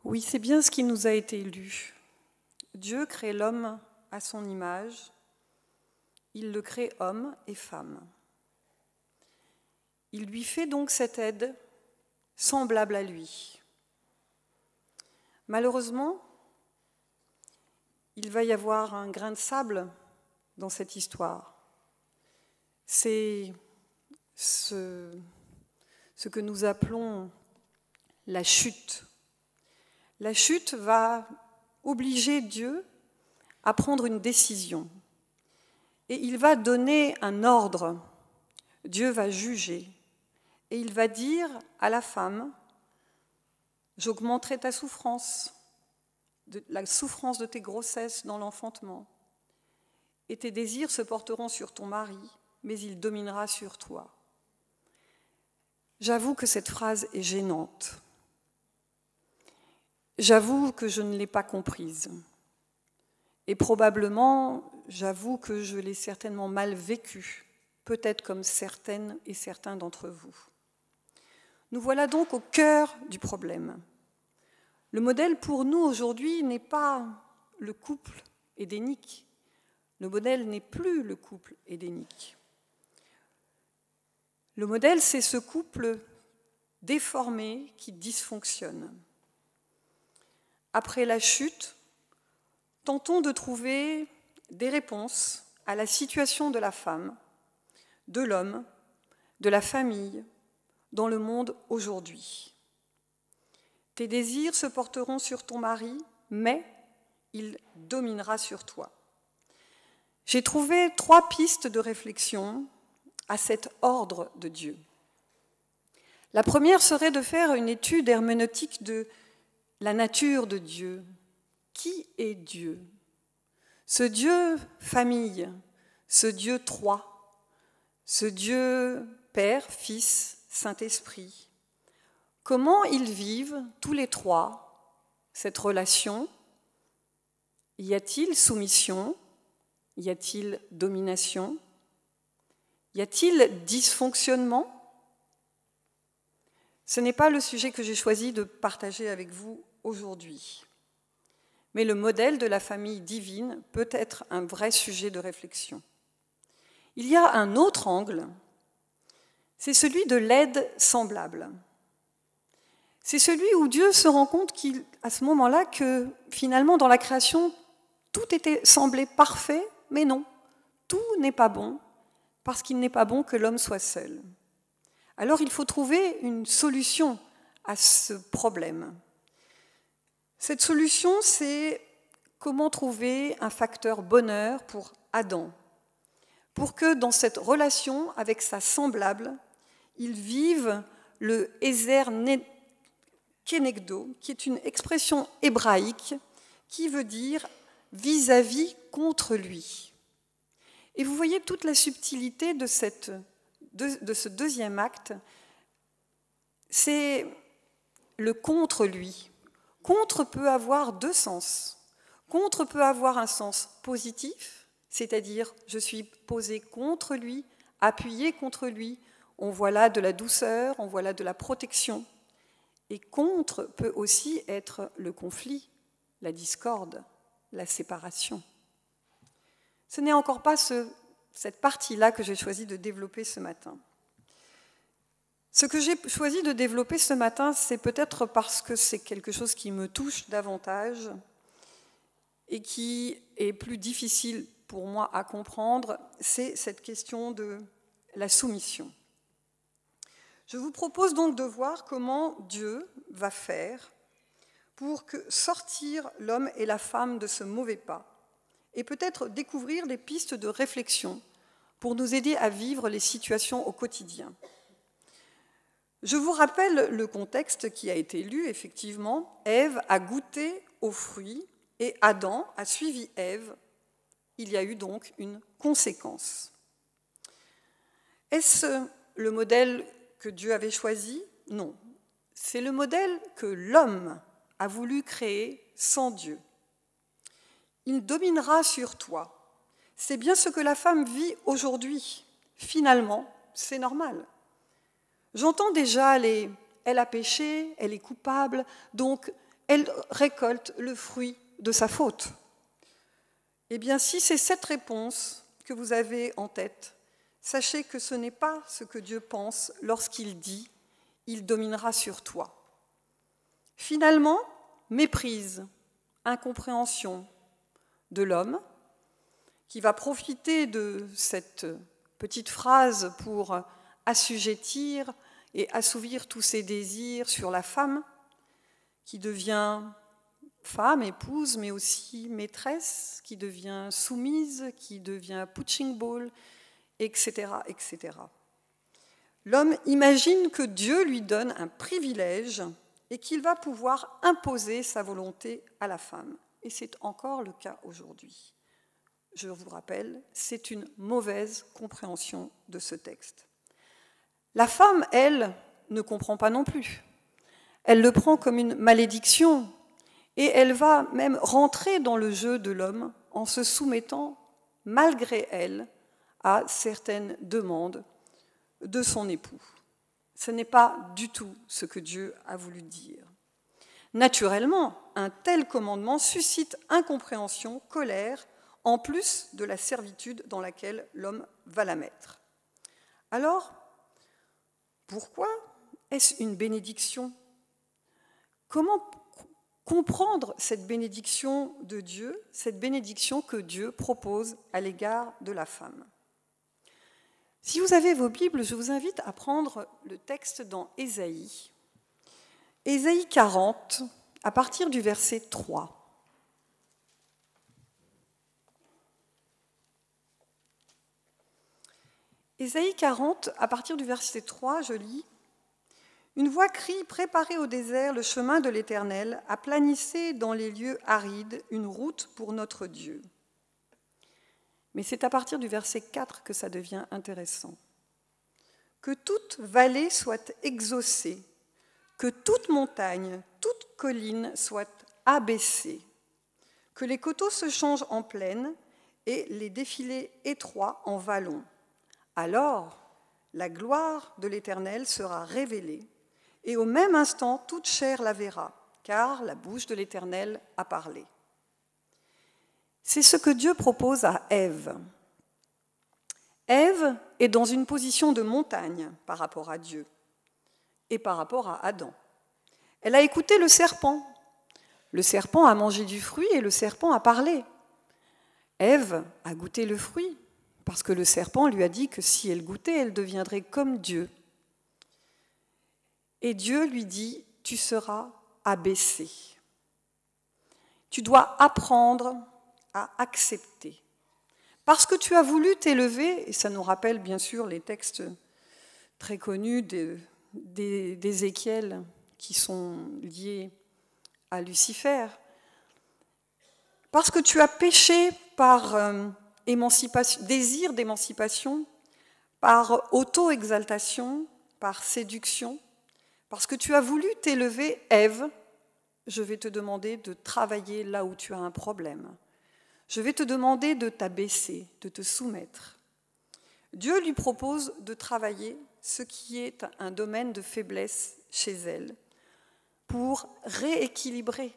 Oui, c'est bien ce qui nous a été lu. Dieu crée l'homme à son image. Il le crée homme et femme. Il lui fait donc cette aide semblable à lui. Malheureusement, il va y avoir un grain de sable dans cette histoire. C'est ce que nous appelons la chute. La chute va obliger Dieu à prendre une décision. Et il va donner un ordre. Dieu va juger. Et il va dire à la femme, j'augmenterai ta souffrance, la souffrance de tes grossesses dans l'enfantement. Et tes désirs se porteront sur ton mari, mais il dominera sur toi. J'avoue que cette phrase est gênante. J'avoue que je ne l'ai pas comprise. Et probablement, j'avoue que je l'ai certainement mal vécue, peut-être comme certaines et certains d'entre vous. Nous voilà donc au cœur du problème. Le modèle pour nous aujourd'hui n'est pas le couple édénique. Le modèle n'est plus le couple édénique. Le modèle, c'est ce couple déformé qui dysfonctionne. Après la chute, tentons de trouver des réponses à la situation de la femme, de l'homme, de la famille, dans le monde aujourd'hui. Tes désirs se porteront sur ton mari, mais il dominera sur toi. J'ai trouvé 3 pistes de réflexion à cet ordre de Dieu. La première serait de faire une étude herméneutique de la nature de Dieu. Qui est Dieu ? Ce Dieu famille, ce Dieu 3, ce Dieu Père, Fils, Saint-Esprit. Comment ils vivent tous les 3 cette relation ? Y a-t-il soumission ? Y a-t-il domination ? Y a-t-il dysfonctionnement ? Ce n'est pas le sujet que j'ai choisi de partager avec vous aujourd'hui. Mais le modèle de la famille divine peut être un vrai sujet de réflexion. Il y a un autre angle, c'est celui de l'aide semblable. C'est celui où Dieu se rend compte à ce moment-là que finalement dans la création, tout semblait parfait, mais non, tout n'est pas bon, parce qu'il n'est pas bon que l'homme soit seul. Alors il faut trouver une solution à ce problème. Cette solution, c'est comment trouver un facteur bonheur pour Adam, pour que dans cette relation avec sa semblable, il vive le Ezer Kenegdo, qui est une expression hébraïque qui veut dire vis-à-vis contre lui. Et vous voyez toute la subtilité de ce deuxième acte, c'est le contre lui. Contre peut avoir 2 sens. Contre peut avoir un sens positif, c'est-à-dire je suis posé contre lui, appuyé contre lui, on voit là de la douceur, on voit là de la protection. Et contre peut aussi être le conflit, la discorde, la séparation. Ce n'est encore pas cette partie-là que j'ai choisi de développer ce matin. Ce que j'ai choisi de développer ce matin, c'est peut-être parce que c'est quelque chose qui me touche davantage et qui est plus difficile pour moi à comprendre, c'est cette question de la soumission. Je vous propose donc de voir comment Dieu va faire pour sortir l'homme et la femme de ce mauvais pas et peut-être découvrir des pistes de réflexion pour nous aider à vivre les situations au quotidien. Je vous rappelle le contexte qui a été lu, effectivement. Ève a goûté au fruit et Adam a suivi Ève. Il y a eu donc une conséquence. Est-ce le modèle que Dieu avait choisi ? Non. C'est le modèle que l'homme a voulu créer sans Dieu. Il dominera sur toi. C'est bien ce que la femme vit aujourd'hui. Finalement, c'est normal. J'entends déjà elle a péché, elle est coupable, donc elle récolte le fruit de sa faute. Eh bien, si c'est cette réponse que vous avez en tête, sachez que ce n'est pas ce que Dieu pense lorsqu'il dit « Il dominera sur toi ». Finalement, méprise, incompréhension de l'homme, qui va profiter de cette petite phrase pour assujettir et assouvir tous ses désirs sur la femme, qui devient femme, épouse, mais aussi maîtresse, qui devient soumise, qui devient punching ball, etc., etc. L'homme imagine que Dieu lui donne un privilège et qu'il va pouvoir imposer sa volonté à la femme. Et c'est encore le cas aujourd'hui. Je vous rappelle, c'est une mauvaise compréhension de ce texte. La femme, elle, ne comprend pas non plus. Elle le prend comme une malédiction et elle va même rentrer dans le jeu de l'homme en se soumettant, malgré elle, à certaines demandes de son époux. Ce n'est pas du tout ce que Dieu a voulu dire. Naturellement, un tel commandement suscite incompréhension, colère, en plus de la servitude dans laquelle l'homme va la mettre. Alors, pourquoi est-ce une bénédiction ? Comment comprendre cette bénédiction de Dieu, cette bénédiction que Dieu propose à l'égard de la femme ? Si vous avez vos Bibles, je vous invite à prendre le texte dans Ésaïe. Ésaïe 40, à partir du verset 3. Ésaïe 40, à partir du verset 3, je lis « Une voix crie, préparez au désert le chemin de l'Éternel, aplanissez dans les lieux arides une route pour notre Dieu. » Mais c'est à partir du verset 4 que ça devient intéressant. « Que toute vallée soit exaucée, que toute montagne, toute colline soit abaissée, que les coteaux se changent en plaine et les défilés étroits en vallons. Alors, la gloire de l'Éternel sera révélée, et au même instant, toute chair la verra, car la bouche de l'Éternel a parlé. » C'est ce que Dieu propose à Ève. Ève est dans une position de montagne par rapport à Dieu et par rapport à Adam. Elle a écouté le serpent. Le serpent a mangé du fruit et le serpent a parlé. Ève a goûté le fruit parce que le serpent lui a dit que si elle goûtait, elle deviendrait comme Dieu. Et Dieu lui dit, tu seras abaissée. Tu dois apprendre à accepter. Parce que tu as voulu t'élever, et ça nous rappelle bien sûr les textes très connus d'Ézéchiel qui sont liés à Lucifer, parce que tu as péché par désir d'émancipation, par auto-exaltation, par séduction, parce que tu as voulu t'élever, Ève, je vais te demander de travailler là où tu as un problème. Je vais te demander de t'abaisser, de te soumettre. Dieu lui propose de travailler ce qui est un domaine de faiblesse chez elle pour rééquilibrer,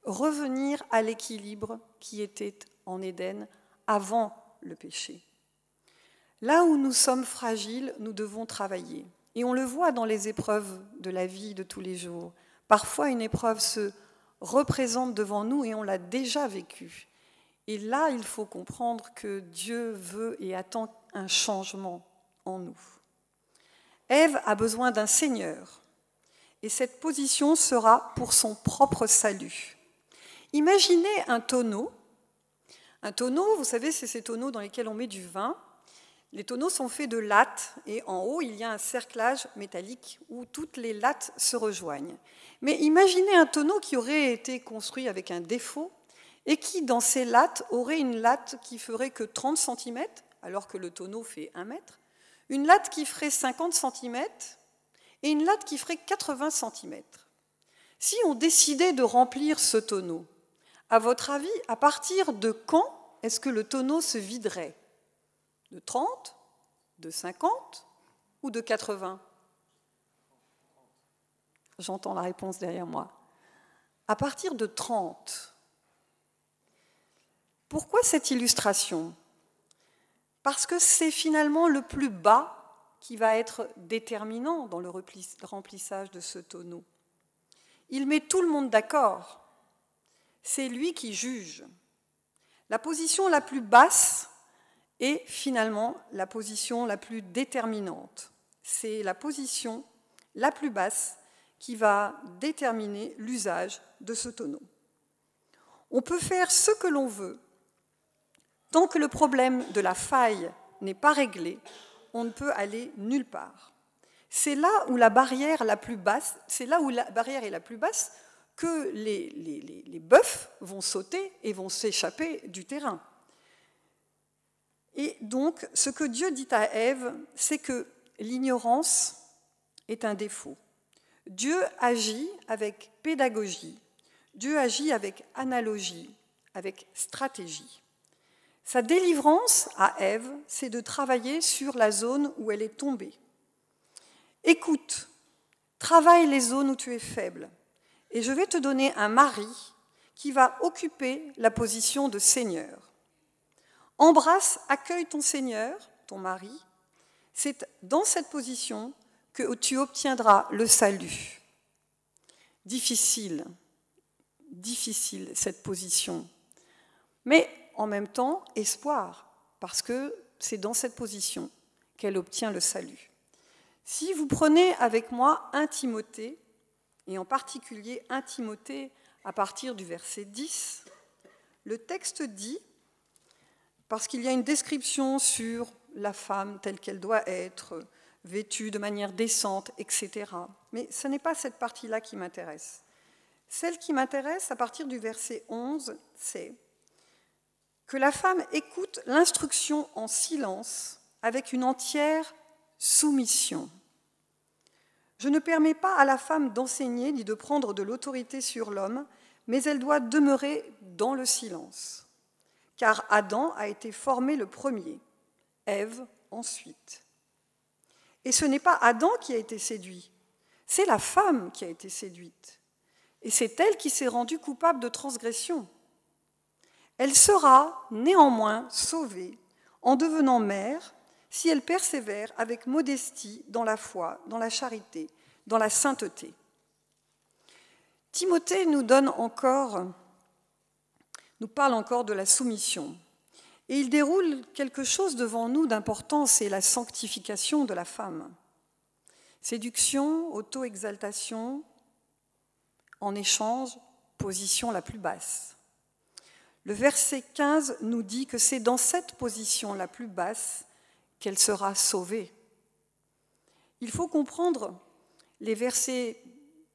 revenir à l'équilibre qui était en Éden avant le péché. Là où nous sommes fragiles, nous devons travailler. Et on le voit dans les épreuves de la vie de tous les jours. Parfois, une épreuve se représente devant nous et on l'a déjà vécue. Et là, il faut comprendre que Dieu veut et attend un changement en nous. Ève a besoin d'un Seigneur. Et cette position sera pour son propre salut. Imaginez un tonneau. Un tonneau, vous savez, c'est ces tonneaux dans lesquels on met du vin. Les tonneaux sont faits de lattes et en haut, il y a un cerclage métallique où toutes les lattes se rejoignent. Mais imaginez un tonneau qui aurait été construit avec un défaut et qui, dans ces lattes, aurait une latte qui ferait que 30 cm, alors que le tonneau fait 1 mètre, une latte qui ferait 50 cm et une latte qui ferait 80 cm. Si on décidait de remplir ce tonneau, à votre avis, à partir de quand est-ce que le tonneau se viderait ? De 30, de 50 ou de 80 ? J'entends la réponse derrière moi. à partir de 30. Pourquoi cette illustration ? Parce que c'est finalement le plus bas qui va être déterminant dans le remplissage de ce tonneau. Il met tout le monde d'accord. C'est lui qui juge. La position la plus basse est finalement la position la plus déterminante. C'est la position la plus basse qui va déterminer l'usage de ce tonneau. On peut faire ce que l'on veut. Tant que le problème de la faille n'est pas réglé, on ne peut aller nulle part. C'est là où la barrière est la plus basse que les bœufs vont sauter et vont s'échapper du terrain. Et donc, ce que Dieu dit à Ève, c'est que l'ignorance est un défaut. Dieu agit avec pédagogie, Dieu agit avec analogie, avec stratégie. Sa délivrance à Ève, c'est de travailler sur la zone où elle est tombée. Écoute, travaille les zones où tu es faible, et je vais te donner un mari qui va occuper la position de Seigneur. Embrasse, accueille ton Seigneur, ton mari. C'est dans cette position que tu obtiendras le salut. Difficile cette position. Mais en même temps, espoir, parce que c'est dans cette position qu'elle obtient le salut. Si vous prenez avec moi 1 Timothée, et en particulier 1 Timothée à partir du verset 10, le texte dit, parce qu'il y a une description sur la femme telle qu'elle doit être, vêtue de manière décente, etc. Mais ce n'est pas cette partie-là qui m'intéresse. Celle qui m'intéresse à partir du verset 11, c'est que la femme écoute l'instruction en silence avec une entière soumission. Je ne permets pas à la femme d'enseigner ni de prendre de l'autorité sur l'homme, mais elle doit demeurer dans le silence. Car Adam a été formé le premier, Ève ensuite. Et ce n'est pas Adam qui a été séduit, c'est la femme qui a été séduite. Et c'est elle qui s'est rendue coupable de transgression. Elle sera néanmoins sauvée en devenant mère si elle persévère avec modestie dans la foi, dans la charité, dans la sainteté. Timothée nous parle encore de la soumission. Et il déroule quelque chose devant nous d'important, c'est la sanctification de la femme. Séduction, auto-exaltation, en échange, position la plus basse. Le verset 15 nous dit que c'est dans cette position la plus basse qu'elle sera sauvée. Il faut comprendre les versets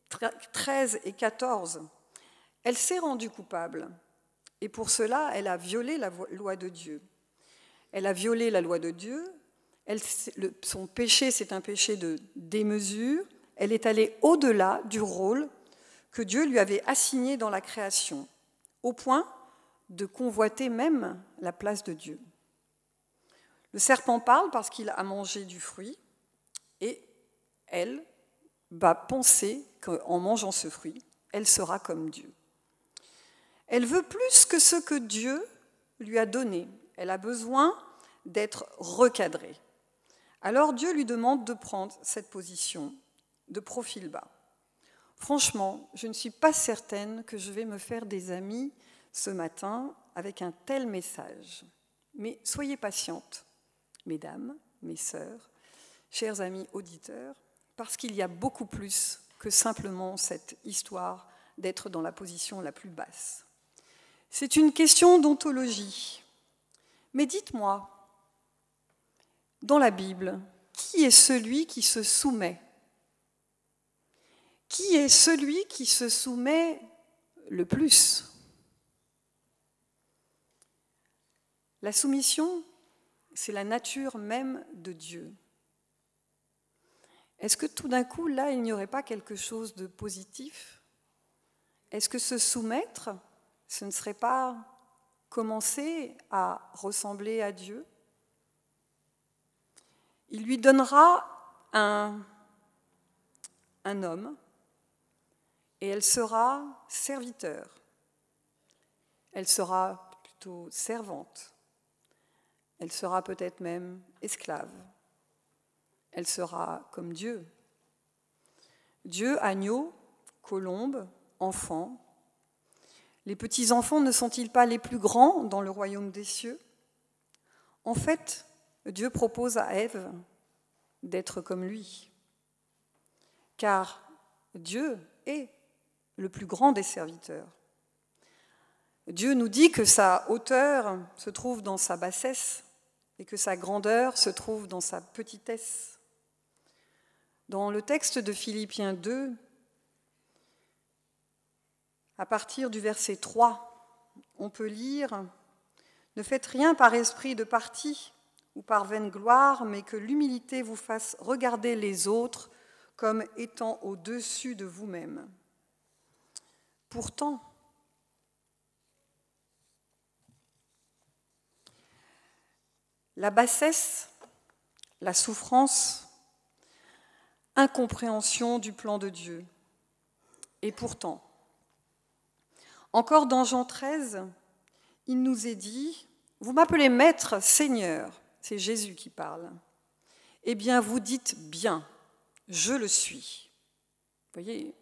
13 et 14. Elle s'est rendue coupable et pour cela, elle a violé la loi de Dieu. Elle a violé la loi de Dieu. Son péché, c'est un péché de démesure. Elle est allée au-delà du rôle que Dieu lui avait assigné dans la création, au point de convoiter même la place de Dieu. Le serpent parle parce qu'il a mangé du fruit et elle va penser qu'en mangeant ce fruit, elle sera comme Dieu. Elle veut plus que ce que Dieu lui a donné. Elle a besoin d'être recadrée. Alors Dieu lui demande de prendre cette position de profil bas. Franchement, je ne suis pas certaine que je vais me faire des amis ce matin avec un tel message. Mais soyez patientes, mesdames, mes sœurs, chers amis auditeurs, parce qu'il y a beaucoup plus que simplement cette histoire d'être dans la position la plus basse. C'est une question d'ontologie. Mais dites-moi, dans la Bible, qui est celui qui se soumet ? Qui est celui qui se soumet le plus ? La soumission, c'est la nature même de Dieu. Est-ce que tout d'un coup, là, il n'y aurait pas quelque chose de positif ? Est-ce que se soumettre, ce ne serait pas commencer à ressembler à Dieu ? Il lui donnera un homme, et elle sera serviteur. Elle sera plutôt servante. Elle sera peut-être même esclave. Elle sera comme Dieu. Dieu, agneau, colombe, enfant. Les petits-enfants ne sont-ils pas les plus grands dans le royaume des cieux? En fait, Dieu propose à Ève d'être comme lui, car Dieu est le plus grand des serviteurs. Dieu nous dit que sa hauteur se trouve dans sa bassesse et que sa grandeur se trouve dans sa petitesse. Dans le texte de Philippiens 2, à partir du verset 3, on peut lire « Ne faites rien par esprit de parti ou par vaine gloire, mais que l'humilité vous fasse regarder les autres comme étant au-dessus de vous-même. » Pourtant, la bassesse, la souffrance, incompréhension du plan de Dieu. Et pourtant, encore dans Jean 13, il nous est dit « Vous m'appelez maître, Seigneur », c'est Jésus qui parle. « Eh bien, vous dites bien, je le suis. » Vous voyez,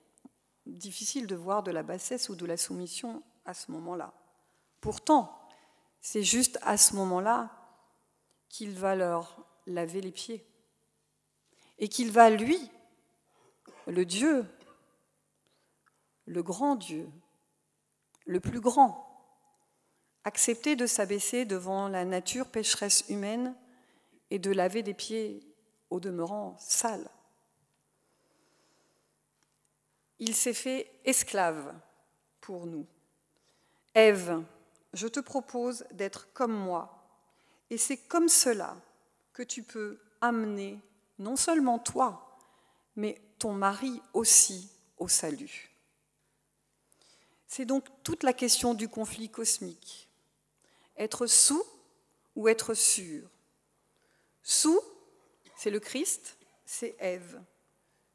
difficile de voir de la bassesse ou de la soumission à ce moment-là. Pourtant, c'est juste à ce moment-là qu'il va leur laver les pieds et qu'il va, lui, le Dieu, le grand Dieu, le plus grand, accepter de s'abaisser devant la nature pécheresse humaine et de laver des pieds au demeurant sales. Il s'est fait esclave pour nous. Ève, je te propose d'être comme moi, et c'est comme cela que tu peux amener non seulement toi, mais ton mari aussi au salut. C'est donc toute la question du conflit cosmique. Être sous ou être sûr? Sous, c'est le Christ, c'est Ève.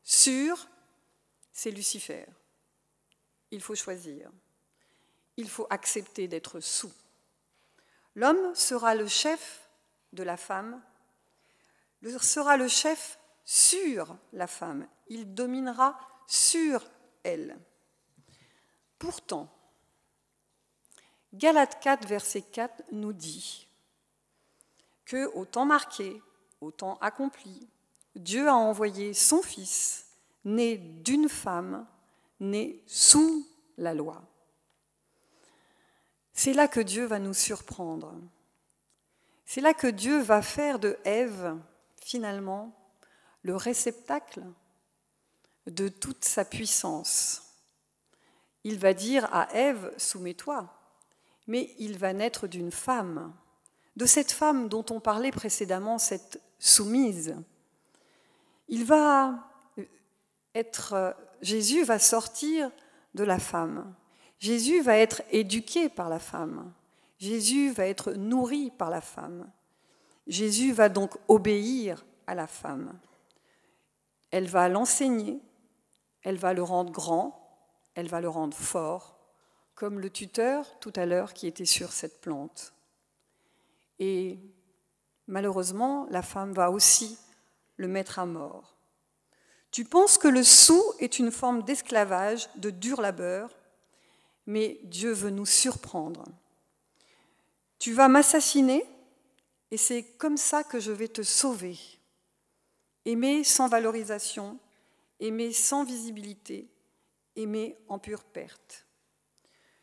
Sûr, c'est Lucifer. Il faut choisir. Il faut accepter d'être sous. L'homme sera le chef de la femme, sera le chef sur la femme. Il dominera sur elle. Pourtant, Galates 4, verset 4 nous dit que au temps marqué, au temps accompli, Dieu a envoyé son Fils, né d'une femme, né sous la loi. C'est là que Dieu va nous surprendre. C'est là que Dieu va faire de Ève, finalement, le réceptacle de toute sa puissance. Il va dire à Ève, soumets-toi, mais il va naître d'une femme, de cette femme dont on parlait précédemment, cette soumise. Jésus va sortir de la femme. Jésus va être éduqué par la femme. Jésus va être nourri par la femme. Jésus va donc obéir à la femme. Elle va l'enseigner, elle va le rendre grand, elle va le rendre fort, comme le tuteur tout à l'heure qui était sur cette plante. Et malheureusement, la femme va aussi le mettre à mort. Tu penses que le sou est une forme d'esclavage, de dur labeur, mais Dieu veut nous surprendre. Tu vas m'assassiner et c'est comme ça que je vais te sauver. Aimer sans valorisation, aimer sans visibilité, aimer en pure perte.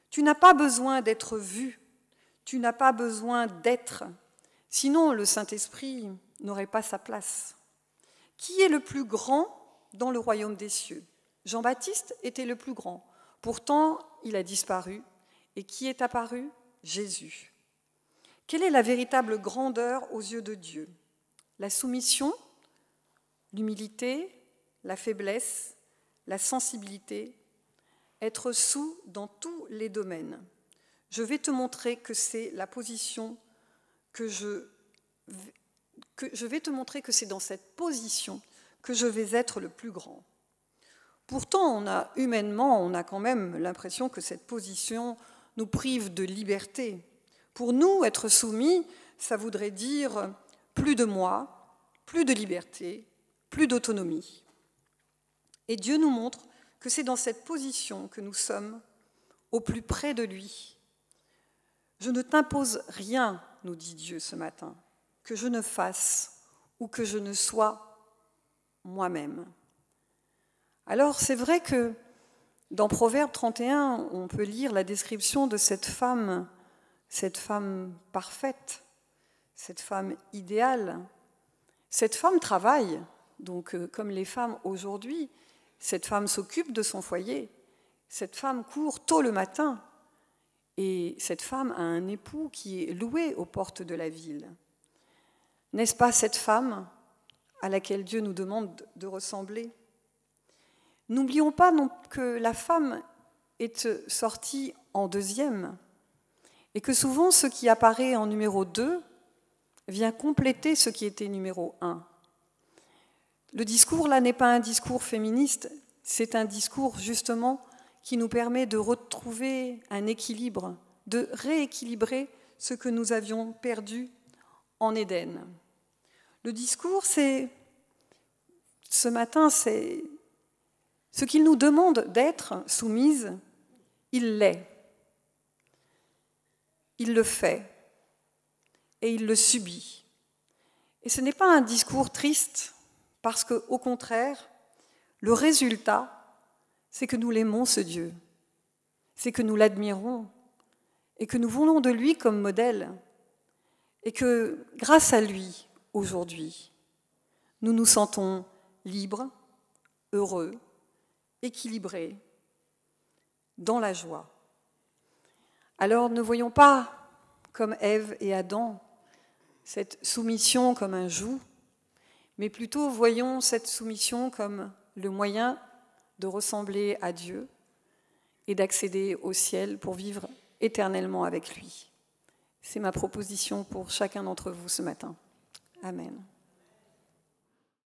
Tu n'as pas besoin d'être vu, tu n'as pas besoin d'être, sinon le Saint-Esprit n'aurait pas sa place. Qui est le plus grand dans le royaume des cieux? Jean-Baptiste était le plus grand. Pourtant, il a disparu. Et qui est apparu? Jésus. Quelle est la véritable grandeur aux yeux de Dieu? La soumission, l'humilité, la faiblesse, la sensibilité, être sous dans tous les domaines. Je vais te montrer que c'est la position je vais te montrer que c'est dans cette position que je vais être le plus grand. Pourtant, humainement, on a quand même l'impression que cette position nous prive de liberté. Pour nous, être soumis, ça voudrait dire plus de moi, plus de liberté, plus d'autonomie. Et Dieu nous montre que c'est dans cette position que nous sommes au plus près de lui. Je ne t'impose rien, nous dit Dieu ce matin, que je ne fasse ou que je ne sois moi-même. Alors c'est vrai que dans Proverbe 31, on peut lire la description de cette femme parfaite, cette femme idéale. Cette femme travaille, donc comme les femmes aujourd'hui, cette femme s'occupe de son foyer, cette femme court tôt le matin, et cette femme a un époux qui est loué aux portes de la ville. N'est-ce pas cette femme à laquelle Dieu nous demande de ressembler ? N'oublions pas non que la femme est sortie en deuxième et que souvent ce qui apparaît en numéro 2 vient compléter ce qui était numéro 1. Le discours là n'est pas un discours féministe, c'est un discours justement qui nous permet de retrouver un équilibre, de rééquilibrer ce que nous avions perdu en Éden. Le discours, ce matin, c'est ce qu'il nous demande d'être soumise, il l'est. Il le fait et il le subit. Et ce n'est pas un discours triste, parce qu'au contraire, le résultat, c'est que nous l'aimons, ce Dieu, c'est que nous l'admirons et que nous voulons de lui comme modèle et que, grâce à lui, aujourd'hui, nous nous sentons libres, heureux, équilibrés, dans la joie. Alors ne voyons pas, comme Ève et Adam, cette soumission comme un joug, mais plutôt voyons cette soumission comme le moyen de ressembler à Dieu et d'accéder au ciel pour vivre éternellement avec lui. C'est ma proposition pour chacun d'entre vous ce matin. Amen.